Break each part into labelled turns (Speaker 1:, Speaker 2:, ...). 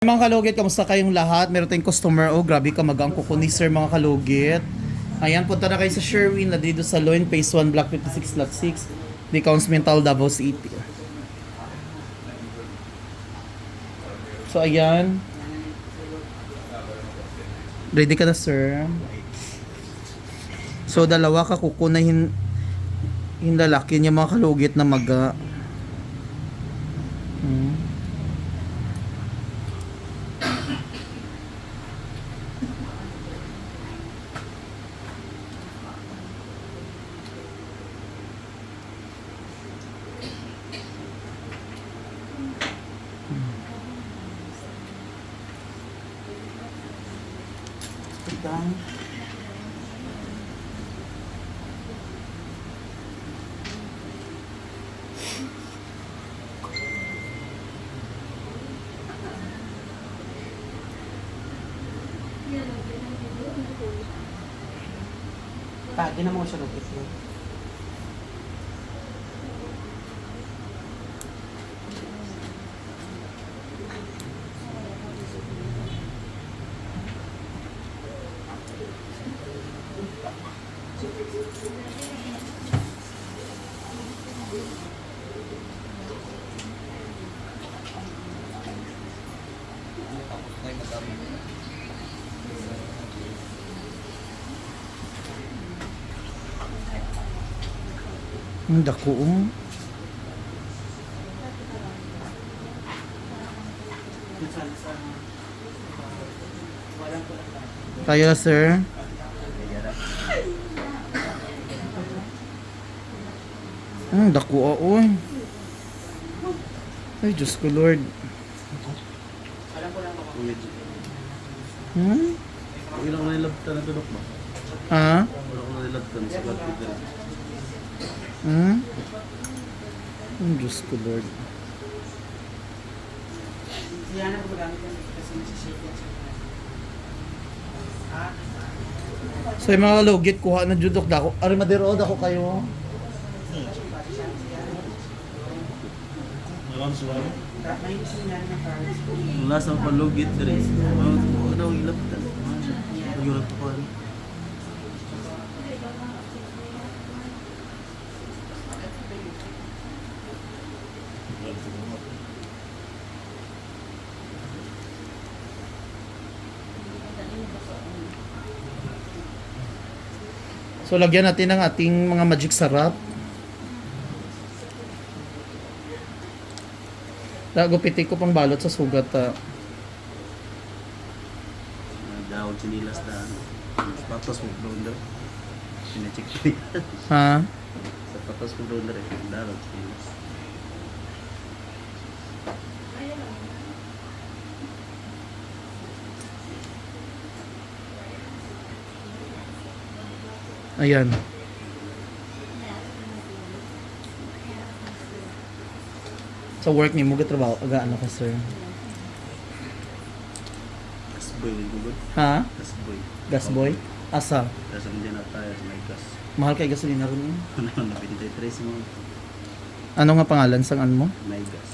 Speaker 1: Mga kalugit, kamusta kayong lahat? Meron tayong customer. Oh, grabe ka magang kuko ni sir mga kalugit. Ayan, punta na kayo sa Sherwin na dito sa Loin, Phase 1, Block 56, Lot 6. Discounts Mental, Davao City. So, ayan. Ready ka na, sir? So, dalawa ka kuko na hinlalaki niya mga kalugit na maga. Done.
Speaker 2: Pagi na mo siya lupit mo.
Speaker 1: Ang dako. Kaya, sir? Ang dako, oy. Ay, Diyos ko, Lord.
Speaker 3: Ilang na nilabtan na tulok ba?
Speaker 1: Ha?
Speaker 3: Wala ko na nilabtan sa Peter.
Speaker 1: Ang Diyos ko, Lord.
Speaker 2: Yan ang gumagamit yan kasi nasa-shake yan siya.
Speaker 1: So, yung mga kalugit, kuha na judok dako. Arimadero, dako kayo.
Speaker 3: Malam suwalo.
Speaker 2: May gusto niya ng cards.
Speaker 3: Mula sa palugit rin. Ano ang ilabtan? Pag-iulap ko pa rin.
Speaker 1: So, lagyan natin ng ating mga magic sarap. Gupitin ko pang balot sa sugat.
Speaker 3: Dahon sinilas na sapatos mo doon daw. Pinacheck ko yan.
Speaker 1: Ha?
Speaker 3: Sapatos mo doon na rin. Dahon sinilas.
Speaker 1: Ayan. Sa work ni mo trabaho aga ano ka, sir?
Speaker 3: Kasboy mo gud.
Speaker 1: Ha?
Speaker 3: Kasboy.
Speaker 1: Gas boy? Asa?
Speaker 3: Tapos ang dyan na tayo sa may gas.
Speaker 1: Mahal kay gasolina ron.
Speaker 3: Ano na 23 mo?
Speaker 1: Ano nga pangalan sang ano mo?
Speaker 3: May gas.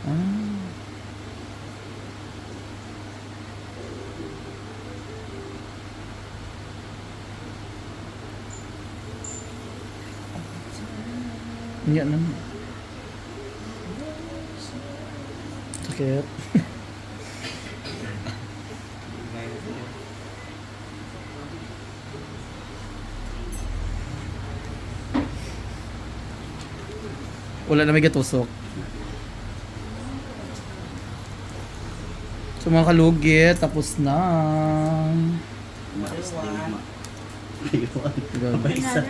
Speaker 1: Ah. Yan na. Sakit. Wala na may gatusok. So mga kalugit, tapos na.
Speaker 3: Maestigma. Ayun. Aba isa.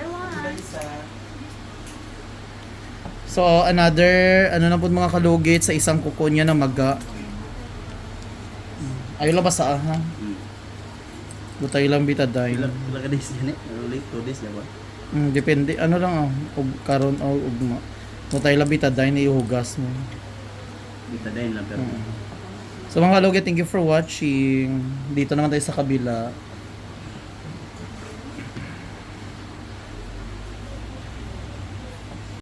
Speaker 1: So another, ano na po mga kalugit sa isang kuko niya na maga. Ayaw lang basa ha. Butay lang bitaday.
Speaker 3: Ilang ka days yan eh? Late 2 days na ba?
Speaker 1: Depende, ano lang ug karon o ugma. Butay lang bitaday na ihugas mo.
Speaker 3: Bitadayin lang pero.
Speaker 1: So mga kalugit, thank you for watching. Dito naman tayo sa kabila.